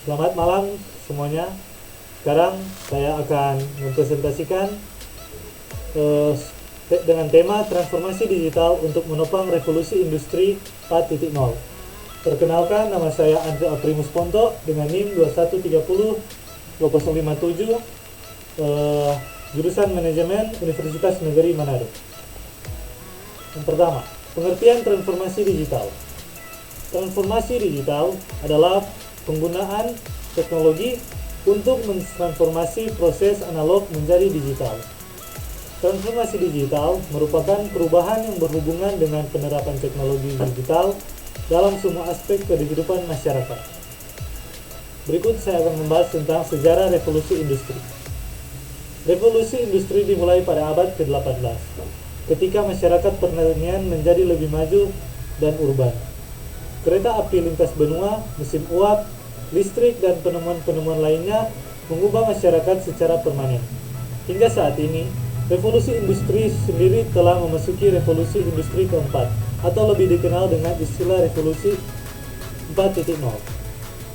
Selamat malam semuanya. Sekarang saya akan mempresentasikan dengan tema transformasi digital untuk menopang revolusi industri 4.0. Perkenalkan, nama saya Andre Aprimus Ponto dengan NIM 21302057, jurusan Manajemen Universitas Negeri Manado. Yang pertama, pengertian transformasi digital. Transformasi digital adalah penggunaan teknologi untuk mentransformasi proses analog menjadi digital. Transformasi digital merupakan perubahan yang berhubungan dengan penerapan teknologi digital dalam semua aspek kehidupan masyarakat. Berikut saya akan membahas tentang sejarah revolusi industri. Revolusi industri dimulai pada abad ke-18, ketika masyarakat pertanian menjadi lebih maju dan urban. Kereta api lintas benua, mesin uap, listrik, dan penemuan-penemuan lainnya mengubah masyarakat secara permanen. Hingga saat ini, revolusi industri sendiri telah memasuki revolusi industri keempat, atau lebih dikenal dengan istilah revolusi 4.0.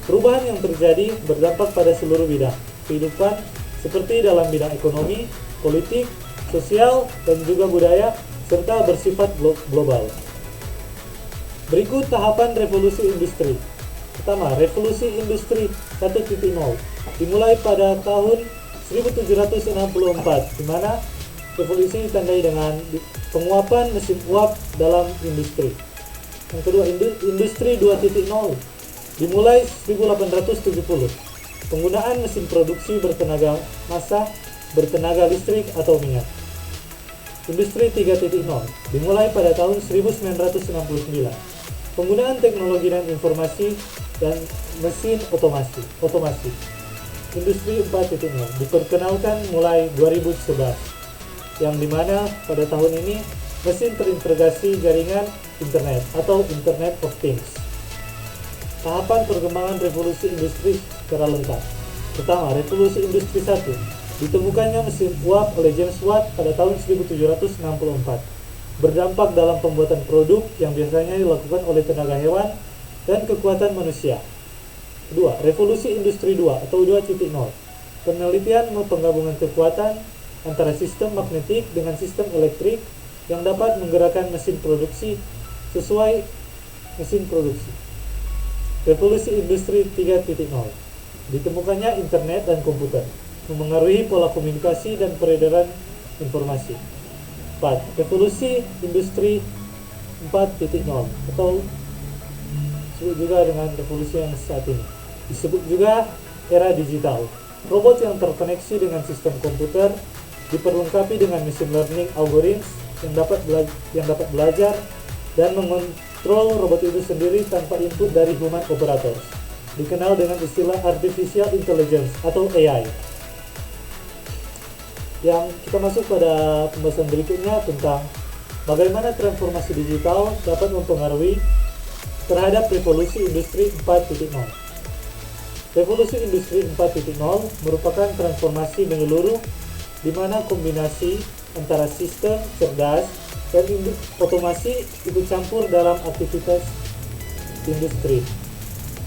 Perubahan yang terjadi berdampak pada seluruh bidang kehidupan, seperti dalam bidang ekonomi, politik, sosial, dan juga budaya, serta bersifat global. Berikut tahapan revolusi industri. Pertama, revolusi industri 1.0 dimulai pada tahun 1764, di mana revolusi ditandai dengan penguapan mesin uap dalam industri. Yang kedua, industri 2.0 dimulai 1870. Penggunaan mesin produksi bertenaga massa, bertenaga listrik atau minyak. Industri 3.0 dimulai pada tahun 1969. Penggunaan teknologi dan informasi dan mesin otomasi. Industri 4.0 diperkenalkan mulai 2011, yang dimana pada tahun ini mesin terintegrasi jaringan internet atau Internet of Things. Tahapan perkembangan revolusi industri secara lengkap. Pertama, revolusi industri 1. Ditemukannya mesin uap oleh James Watt pada tahun 1764. Berdampak dalam pembuatan produk yang biasanya dilakukan oleh tenaga hewan dan kekuatan manusia. Kedua, revolusi industri 2 atau 2.0. Penelitian penggabungan kekuatan antara sistem magnetik dengan sistem elektrik yang dapat menggerakkan mesin produksi sesuai mesin produksi. Revolusi industri 3.0. Ditemukannya internet dan komputer, memengaruhi pola komunikasi dan peredaran informasi. 4. Revolusi industri 4.0 atau disebut juga dengan revolusi yang saat ini. Disebut juga era digital. Robot yang terkoneksi dengan sistem komputer diperlengkapi dengan machine learning algorithms yang dapat belajar dan mengontrol robot itu sendiri tanpa input dari human operators. Dikenal dengan istilah artificial intelligence atau AI. Yang kita masuk pada pembahasan berikutnya tentang bagaimana transformasi digital dapat mempengaruhi terhadap revolusi industri 4.0. Revolusi industri 4.0 merupakan transformasi menyeluruh di mana kombinasi antara sistem cerdas dan otomasi ikut campur dalam aktivitas industri.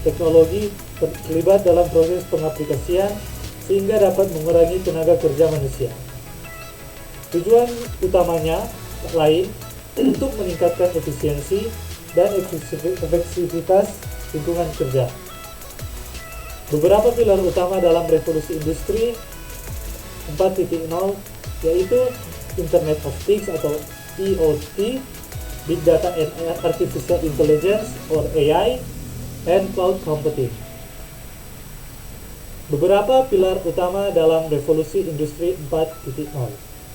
Teknologi terlibat dalam proses pengaplikasian sehingga dapat mengurangi tenaga kerja manusia. Tujuan utamanya lain untuk meningkatkan efisiensi dan efektivitas lingkungan kerja. Beberapa pilar utama dalam revolusi industri 4.0 yaitu Internet of Things atau IoT, Big Data and Artificial Intelligence or AI, and Cloud Computing. Beberapa pilar utama dalam revolusi industri 4.0.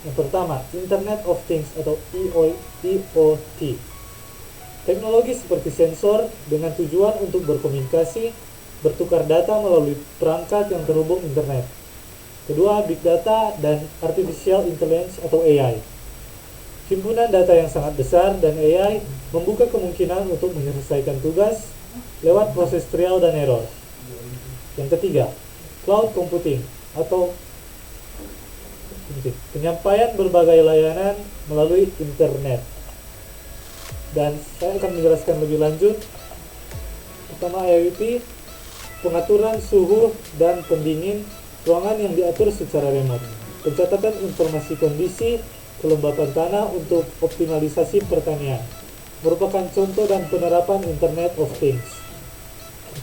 Yang pertama, Internet of Things atau IoT. Teknologi seperti sensor dengan tujuan untuk berkomunikasi, bertukar data melalui perangkat yang terhubung internet. Kedua, Big Data dan Artificial Intelligence atau AI. Himpunan data yang sangat besar dan AI membuka kemungkinan untuk menyelesaikan tugas lewat proses trial dan error. Yang ketiga, Cloud Computing atau penyampaian berbagai layanan melalui internet. Dan saya akan menjelaskan lebih lanjut pertama IoT, pengaturan suhu dan pendingin ruangan yang diatur secara remote, pencatatan informasi kondisi kelembapan tanah untuk optimalisasi pertanian, merupakan contoh dan penerapan Internet of Things.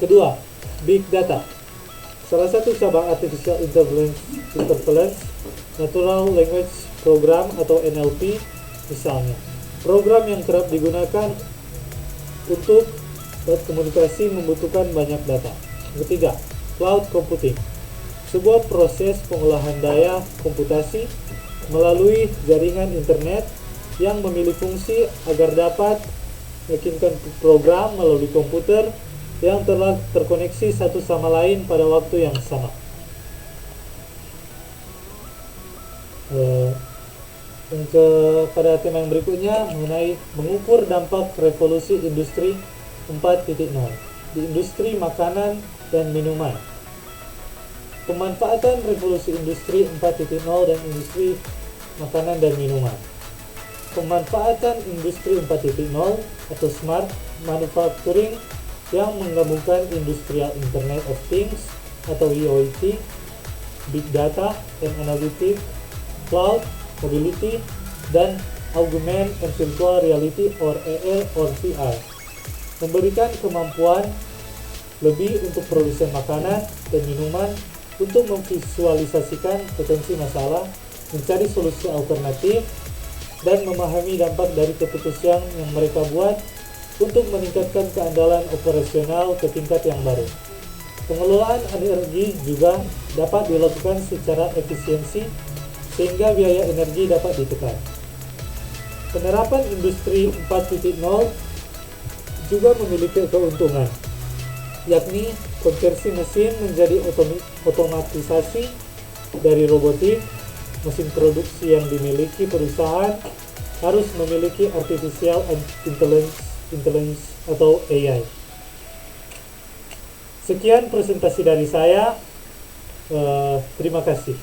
Kedua, Big Data. Salah satu cabang Artificial Intelligence, Natural Language Program atau NLP misalnya. Program yang kerap digunakan untuk berkomunikasi membutuhkan banyak data. Ketiga, Cloud Computing. Sebuah proses pengolahan daya komputasi melalui jaringan internet yang memiliki fungsi agar dapat meyakinkan program melalui komputer yang telah terkoneksi satu sama lain pada waktu yang sama. Pada tema yang berikutnya mengenai mengukur dampak revolusi industri 4.0 di industri makanan dan minuman. Pemanfaatan revolusi industri 4.0 dan industri makanan dan minuman. Pemanfaatan industri 4.0 atau smart manufacturing yang menggabungkan Industrial Internet of Things atau IoT, Big Data and Analytics, Cloud, Mobility, dan Augmented and Virtual Reality or AR or VR, memberikan kemampuan lebih untuk produsen makanan dan minuman untuk memvisualisasikan potensi masalah, mencari solusi alternatif, dan memahami dampak dari keputusan yang mereka buat untuk meningkatkan keandalan operasional ke tingkat yang baru. Pengelolaan energi juga dapat dilakukan secara efisiensi sehingga biaya energi dapat ditekan. Penerapan industri 4.0 juga memiliki keuntungan, yakni konversi mesin menjadi otomatisasi dari robotik. Mesin produksi yang dimiliki perusahaan harus memiliki Artificial Intelligence atau AI. Sekian presentasi dari saya. Terima kasih.